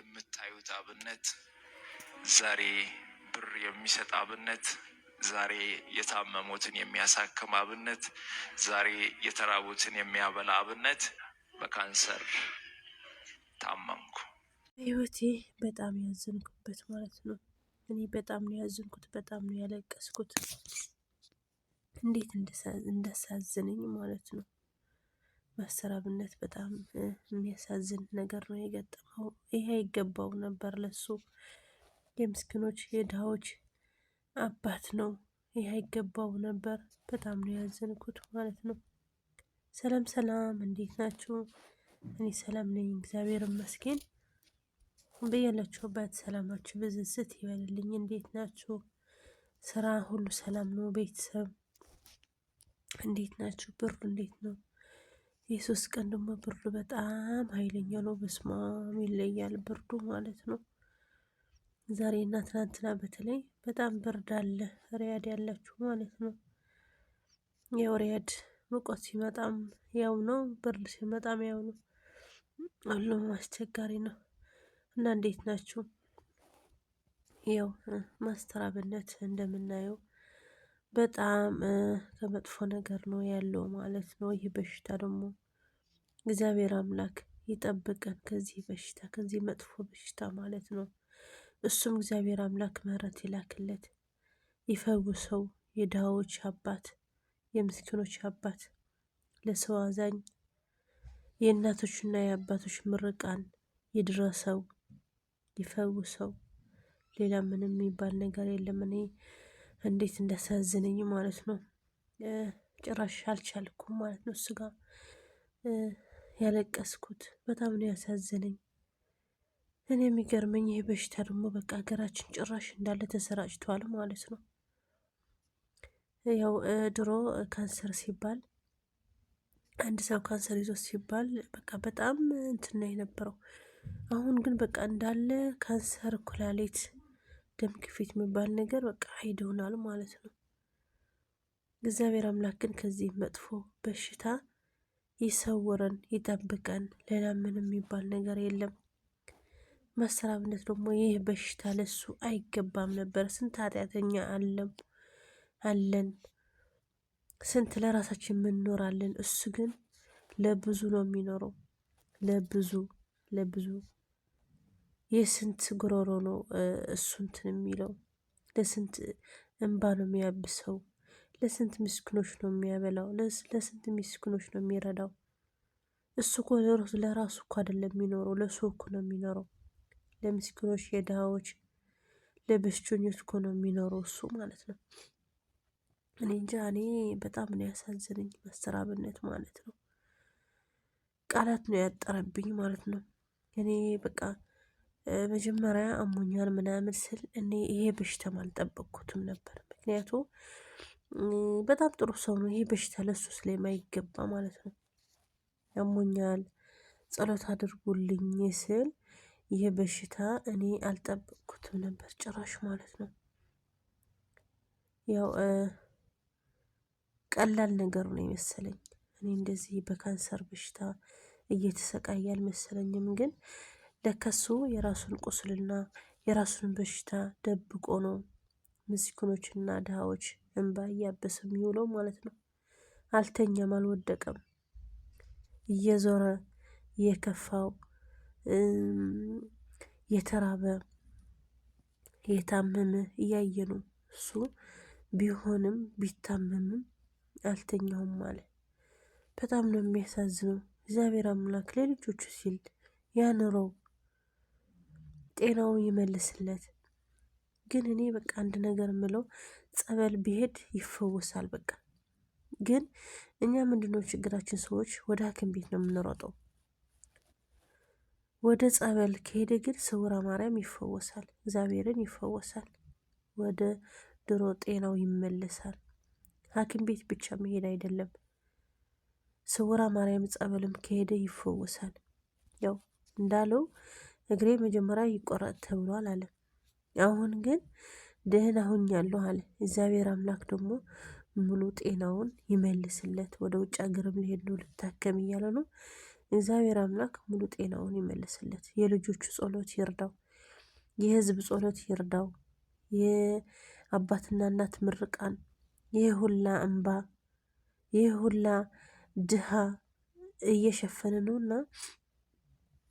የምታዩት አብነት ዛሬ ብር የሚሰጥ አብነት፣ ዛሬ የታመሙትን የሚያሳክም አብነት፣ ዛሬ የተራቡትን የሚያበላ አብነት በካንሰር ታመምኩ። ህይወቴ በጣም ያዘንኩበት ማለት ነው። እኔ በጣም ነው ያዘንኩት፣ በጣም ነው ያለቀስኩት። እንዴት እንዳሳዝነኝ ማለት ነው። ማስተር አብነት በጣም የሚያሳዝን ነገር ነው የገጠመው። ይሄ አይገባው ነበር ለሱ። የምስኪኖች የድሃዎች አባት ነው። ይሄ አይገባው ነበር። በጣም ነው ያዘንኩት ማለት ነው። ሰላም ሰላም፣ እንዴት ናችሁ? እኔ ሰላም ነኝ፣ እግዚአብሔር ይመስገን። በያላችሁበት ሰላማችሁ ብዝዝት ይበልልኝ። እንዴት ናችሁ? ስራ ሁሉ ሰላም ነው? ቤተሰብ እንዴት ናችሁ? ብርዱ እንዴት ነው? የሶስት ቀን ደግሞ ብርዱ በጣም ኃይለኛ ነው። በስማም ይለያል ብርዱ ማለት ነው። ዛሬ እና ትናንትና በተለይ በጣም ብርድ አለ። ሪያድ ያላችሁ ማለት ነው። ያው ሪያድ ሙቀት ሲመጣም ያው ነው፣ ብርድ ሲመጣም ያው ነው። ሁሉም አስቸጋሪ ነው። እና እንዴት ናችሁ? ያው ማስተር አብነት እንደምናየው በጣም ከመጥፎ ነገር ነው ያለው ማለት ነው። ይህ በሽታ ደግሞ እግዚአብሔር አምላክ ይጠብቀን ከዚህ በሽታ፣ ከዚህ መጥፎ በሽታ ማለት ነው። እሱም እግዚአብሔር አምላክ ምሕረት ይላክለት፣ ይፈውሰው። የድሃዎች አባት፣ የምስኪኖች አባት፣ ለሰው አዛኝ፣ የእናቶችና የአባቶች ምርቃን ይድረሰው፣ ይፈውሰው። ሌላ ምንም የሚባል ነገር የለም። እኔ እንዴት እንዳሳዝነኝ ማለት ነው። ጭራሽ አልቻልኩም ማለት ነው። እሱ ጋር ያለቀስኩት በጣም ነው ያሳዝነኝ። እኔ የሚገርመኝ ይሄ በሽታ ደግሞ በቃ ሀገራችን ጭራሽ እንዳለ ተሰራጭቷል ማለት ነው። ያው ድሮ ካንሰር ሲባል አንድ ሰው ካንሰር ይዞ ሲባል በቃ በጣም እንትን ነው የነበረው። አሁን ግን በቃ እንዳለ ካንሰር፣ ኩላሊት፣ ደም ግፊት የሚባል ነገር በቃ ሄደውናል ማለት ነው። እግዚአብሔር አምላክ ግን ከዚህ መጥፎ በሽታ ይሰውረን፣ ይጠብቀን። ሌላ ምንም የሚባል ነገር የለም። ማስተር አብነት ደግሞ ይህ በሽታ ለሱ አይገባም ነበር። ስንት ኃጢአተኛ አለን፣ ስንት ለራሳችን የምንኖራለን። እሱ ግን ለብዙ ነው የሚኖረው፣ ለብዙ የስንት ጉሮሮ ነው እሱ እንትን የሚለው፣ ለስንት እንባ ነው የሚያብሰው፣ ለስንት ምስኪኖች ነው የሚያበላው፣ ለስንት ምስኪኖች ነው የሚረዳው። እሱ እኮ ለራሱ እኮ አይደለም የሚኖረው፣ ለሱ እኮ ነው የሚኖረው። ለምስኪኖች፣ የድሃዎች፣ ለበሽተኞች እኮ ነው የሚኖረው እሱ ማለት ነው። እኔ እንጃ፣ እኔ በጣም ነው ያሳዝነኝ ማስተር አብነት ማለት ነው። ቃላት ነው ያጠረብኝ ማለት ነው። እኔ በቃ መጀመሪያ አሞኛል ምናምን ስል እኔ ይሄ በሽታም አልጠበቅኩትም ነበር። ምክንያቱ በጣም ጥሩ ሰው ነው። ይሄ በሽታ ለሱ ስለማይገባ ማለት ነው። ያሞኛል ጸሎት አድርጉልኝ ስል ይሄ በሽታ እኔ አልጠበቅኩትም ነበር ጭራሽ ማለት ነው። ያው ቀላል ነገር ነው የመሰለኝ። እኔ እንደዚህ በካንሰር በሽታ እየተሰቃየ አልመሰለኝም። ግን ለከሱ የራሱን ቁስልና የራሱን በሽታ ደብቆ ነው ምስኪኖችና ድሃዎች እንባ እያበሰ የሚውለው ማለት ነው። አልተኛም፣ አልወደቀም። እየዞረ የከፋው የተራበ የታመመ እያየ ነው እሱ ቢሆንም ቢታመምም አልተኛውም አለ። በጣም ነው የሚያሳዝነው። እግዚአብሔር አምላክ ለልጆቹ ሲል ያኑረው፣ ጤናው ይመልስለት። ግን እኔ በቃ አንድ ነገር ምለው ጸበል ቢሄድ ይፈወሳል። በቃ ግን እኛ ምንድነው ችግራችን? ሰዎች ወደ ሐኪም ቤት ነው የምንሮጠው። ወደ ጸበል ከሄደ ግን ስውራ ማርያም ይፈወሳል፣ እግዚአብሔርን ይፈወሳል፣ ወደ ድሮ ጤናው ይመለሳል። ሐኪም ቤት ብቻ መሄድ አይደለም፣ ስውራ ማርያም ጸበልም ከሄደ ይፈወሳል። ያው እንዳለው እግሬ መጀመሪያ ይቆረጥ ተብሏል አለ። አሁን ግን ደህና ሆኛለሁ አለ። እግዚአብሔር አምላክ ደግሞ ሙሉ ጤናውን ይመልስለት። ወደ ውጭ ሀገርም ሊሄድ ነው ልታከም እያለ ነው። እግዚአብሔር አምላክ ሙሉ ጤናውን ይመልስለት። የልጆቹ ጸሎት ይርዳው። የህዝብ ጸሎት ይርዳው። የአባትና እናት ምርቃን፣ ይህ ሁላ እንባ፣ ይህ ሁላ ድሃ እየሸፈነ ነውና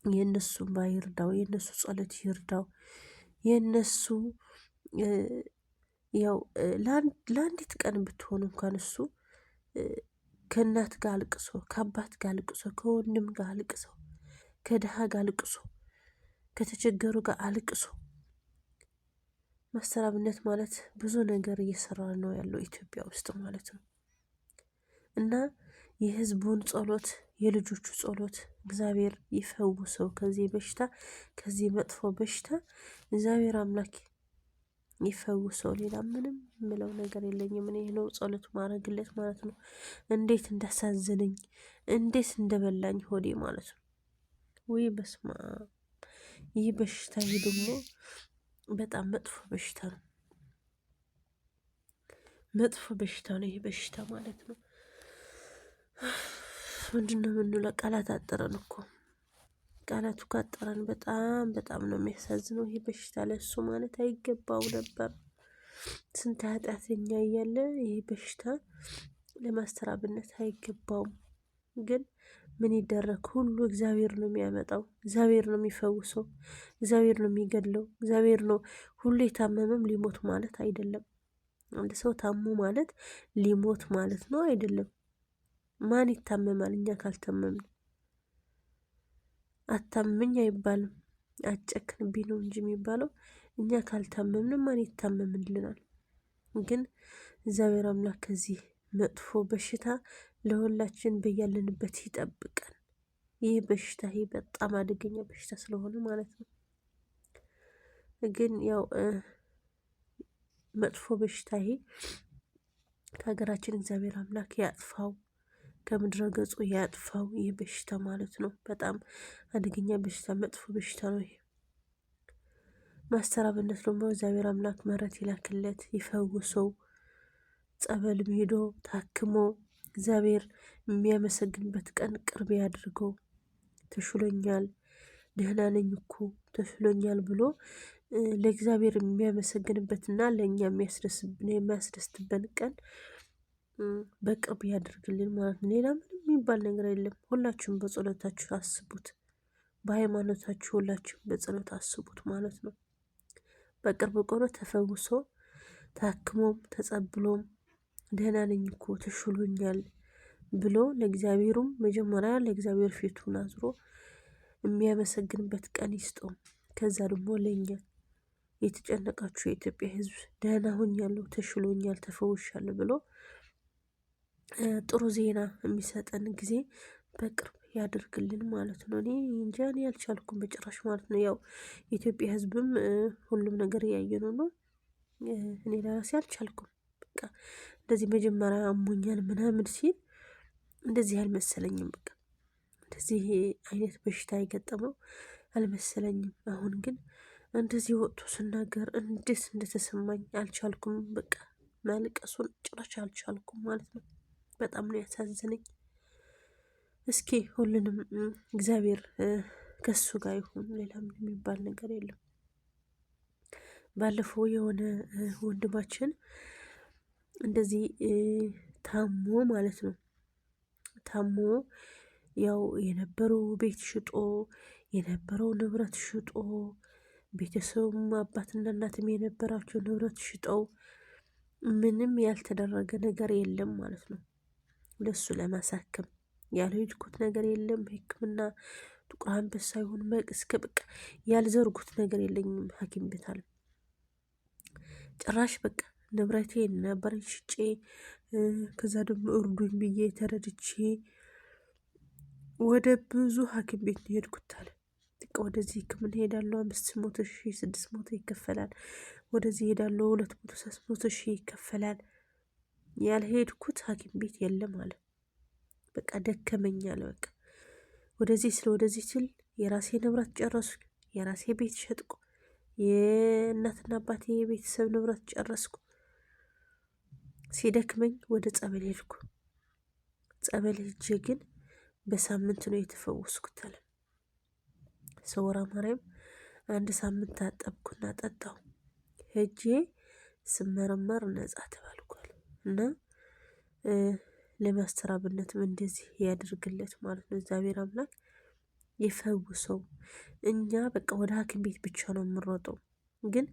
የእነሱ እንባ ይርዳው። የእነሱ ጸሎት ይርዳው። የእነሱ ያው ለአንዲት ቀን ብትሆን እንኳን እሱ ከእናት ጋር አልቅሶ፣ ከአባት ጋር አልቅሶ፣ ከወንድም ጋር አልቅሶ፣ ከድሃ ጋር አልቅሶ፣ ከተቸገሩ ጋር አልቅሶ ማስተር አብነት ማለት ብዙ ነገር እየሰራ ነው ያለው ኢትዮጵያ ውስጥ ማለት ነው። እና የህዝቡን ጸሎት፣ የልጆቹ ጸሎት እግዚአብሔር ይፈውሰው ከዚህ በሽታ፣ ከዚህ መጥፎ በሽታ እግዚአብሔር አምላክ ይፈውሰው። ሌላ ምንም የምለው ነገር የለኝም። እኔ ነው ጸሎት ማድረግለት ማለት ነው። እንዴት እንዳሳዘነኝ፣ እንዴት እንደበላኝ ሆዴ ማለት ነው። ወይ በስማ ይህ በሽታ ይህ ደግሞ በጣም መጥፎ በሽታ ነው። መጥፎ በሽታ ነው ይህ በሽታ ማለት ነው። ምንድነው የምንለው? ቃላት አጠረን እኮ ቃላቱ ካጠረን በጣም በጣም ነው የሚያሳዝነው። ይህ በሽታ ለሱ ማለት አይገባው ነበር። ስንት ኃጢአተኛ እያለ ይህ በሽታ ለማስተር አብነት አይገባውም። ግን ምን ይደረግ፣ ሁሉ እግዚአብሔር ነው የሚያመጣው፣ እግዚአብሔር ነው የሚፈውሰው፣ እግዚአብሔር ነው የሚገድለው፣ እግዚአብሔር ነው። ሁሉ የታመመም ሊሞት ማለት አይደለም። አንድ ሰው ታሞ ማለት ሊሞት ማለት ነው አይደለም። ማን ይታመማል? እኛ ካልታመምን። አታምኝ አይባልም፣ አጨክንብኝ ነው እንጂ የሚባለው። እኛ ካልታመምን ማን ይታመምልናል? ግን እግዚአብሔር አምላክ ከዚህ መጥፎ በሽታ ለሁላችን በያለንበት ይጠብቀን። ይህ በሽታ ይህ በጣም አደገኛ በሽታ ስለሆነ ማለት ነው። ግን ያው መጥፎ በሽታ ይሄ ከሀገራችን እግዚአብሔር አምላክ ያጥፋው፣ ከምድረ ገጹ ያጥፋው። ይህ በሽታ ማለት ነው በጣም አደገኛ በሽታ፣ መጥፎ በሽታ ነው ይሄ። ማስተር አብነት ደግሞ እግዚአብሔር አምላክ ምሕረት ይላክለት፣ ይፈውሰው። ጸበልም ሄዶ ታክሞ እግዚአብሔር የሚያመሰግንበት ቀን ቅርብ ያድርገው። ተሽሎኛል፣ ደህና ነኝ እኮ ተሽሎኛል ብሎ ለእግዚአብሔር የሚያመሰግንበትና ለእኛ የሚያስደስትበን ቀን በቅርብ ያደርግልን ማለት ነው። ሌላ ምንም የሚባል ነገር የለም። ሁላችሁም በጸሎታችሁ አስቡት፣ በሃይማኖታችሁ ሁላችሁም በጸሎት አስቡት ማለት ነው። በቅርብ ቆሎ ተፈውሶ ታክሞም ተጸብሎም ደህና ነኝ እኮ ተሽሎኛል ብሎ ለእግዚአብሔሩም መጀመሪያ ለእግዚአብሔር ፊቱን አዝሮ የሚያመሰግንበት ቀን ይስጠው። ከዛ ደግሞ ለእኛ የተጨነቃችሁ የኢትዮጵያ ሕዝብ ደህና ሆኛለሁ፣ ተሽሎኛል፣ ተፈውሻለሁ ብሎ ጥሩ ዜና የሚሰጠን ጊዜ በቅርብ ያደርግልን ማለት ነው። እኔ እንጃ እኔ አልቻልኩም በጭራሽ ማለት ነው። ያው የኢትዮጵያ ሕዝብም ሁሉም ነገር እያየነው ነው። እኔ ለራሴ አልቻልኩም። በቃ እንደዚህ መጀመሪያ አሞኛል ምናምን ሲል እንደዚህ አልመሰለኝም። በቃ እንደዚህ አይነት በሽታ የገጠመው አልመሰለኝም። አሁን ግን እንደዚህ ወጥቶ ስናገር እንዴት እንደተሰማኝ አልቻልኩም። በቃ ማልቀሱን ጭራሽ አልቻልኩም ማለት ነው። በጣም ነው ያሳዘነኝ። እስኪ ሁሉንም እግዚአብሔር ከሱ ጋር ይሁን። ሌላ ምን የሚባል ነገር የለም። ባለፈው የሆነ ወንድማችን እንደዚህ ታሞ ማለት ነው ታሞ ያው የነበረው ቤት ሽጦ የነበረው ንብረት ሽጦ ቤተሰቡም አባትና እናትም የነበራቸው ንብረት ሽጠው ምንም ያልተደረገ ነገር የለም ማለት ነው። ለሱ ለማሳከም ያልሄድኩት ነገር የለም። ሕክምና ጥቁር አንበሳ ይሁን እስከ በቃ ያልዘርጉት ነገር የለኝም ሐኪም ቤት አለ። ጭራሽ በቃ ንብረቴን ነበር ሽጬ ከዛ ደግሞ እርዱኝ ብዬ ተረድቼ ወደ ብዙ ሐኪም ቤት ነው የሄድኩት አለ። በቃ ወደዚህ ሕክምና ሄዳለሁ 500,000 600,000 ይከፈላል። ወደዚህ ሄዳለሁ 200 300,000 ይከፈላል። ያልሄድኩት ሐኪም ቤት የለም አለ። በቃ ደከመኝ አለ። በቃ ወደዚህ ስል የራሴ ንብረት ጨረስኩ፣ የራሴ ቤት ሸጥኩ፣ የእናትና አባቴ የቤተሰብ ንብረት ጨረስኩ። ሲደክመኝ ወደ ጸበል ሄድኩ። ጸበል ሄጄ ግን በሳምንት ነው የተፈወስኩት አለ። ሰወራ ማርያም 1 ሳምንት ታጠብኩና ጠጣሁ። ሄጄ ስመረመር ነጻ ተባልኳል። እና ለማስተር አብነትም እንደዚህ ያድርግለት ማለት ነው። እግዚአብሔር አምላክ ይፈውሰው። እኛ በቃ ወደ ሐኪም ቤት ብቻ ነው የምንሮጠው። ግን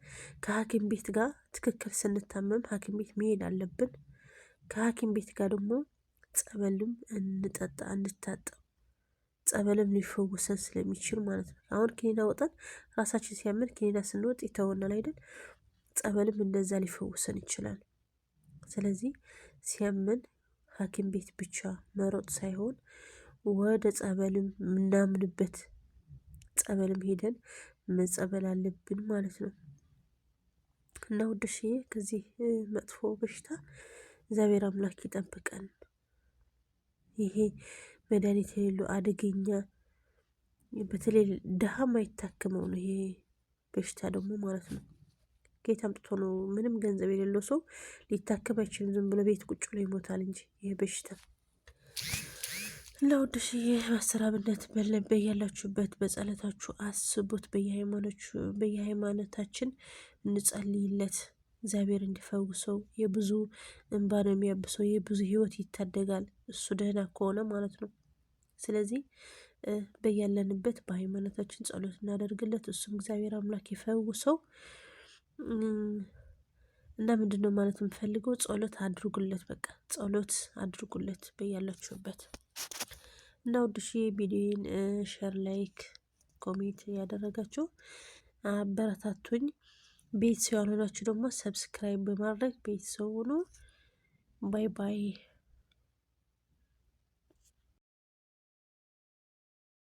ከሐኪም ቤት ጋር ትክክል ስንታመም ሐኪም ቤት መሄድ አለብን። ከሐኪም ቤት ጋር ደግሞ ጸበልም እንጠጣ እንታጠብ። ጸበልም ሊፈውሰን ስለሚችል ማለት ነው። አሁን ክኒና ወጠን ራሳችን ሲያመን ክኒና ስንወጥ ይተወናል አይደል? ጸበልም እንደዛ ሊፈውሰን ይችላል። ስለዚህ ሲያመን ሐኪም ቤት ብቻ መሮጥ ሳይሆን ወደ ጸበልም ምናምንበት ጸበልም ሄደን መጸበል አለብን ማለት ነው። እና ውድሽዬ ከዚህ መጥፎ በሽታ እግዚአብሔር አምላክ ይጠብቀን። ይሄ መድኃኒት የሌለው አደገኛ በተለይ ድሃ ማይታከመው ነው ይሄ በሽታ ደግሞ ማለት ነው። ከየት አምጥቶ ነው? ምንም ገንዘብ የሌለው ሰው ሊታከም አይችልም። ዝም ብሎ ቤት ቁጭ ብሎ ይሞታል እንጂ ይሄ በሽታ። ለውድሽዬ ማስተር አብነት በያላችሁበት በጸሎታችሁ አስቡት። በየሃይማኖታችን እንጸልይለት እግዚአብሔር እንዲፈውሰው። የብዙ እንባ ነው የሚያብሰው፣ የብዙ ህይወት ይታደጋል እሱ ደህና ከሆነ ማለት ነው። ስለዚህ በያለንበት በሃይማኖታችን ጸሎት እናደርግለት፣ እሱም እግዚአብሔር አምላክ ይፈውሰው። እና ምንድነው ማለት የምፈልገው ጸሎት አድርጉለት፣ በቃ ጸሎት አድርጉለት በያላችሁበት። እና ውድሽ ቪዲዮን ሼር፣ ላይክ፣ ኮሜንት ያደረጋችሁ አበረታቱኝ። ቤተሰብ ያልሆናችሁ ደግሞ ሰብስክራይብ በማድረግ ቤተሰብ ሁኑ። ባይ ባይ።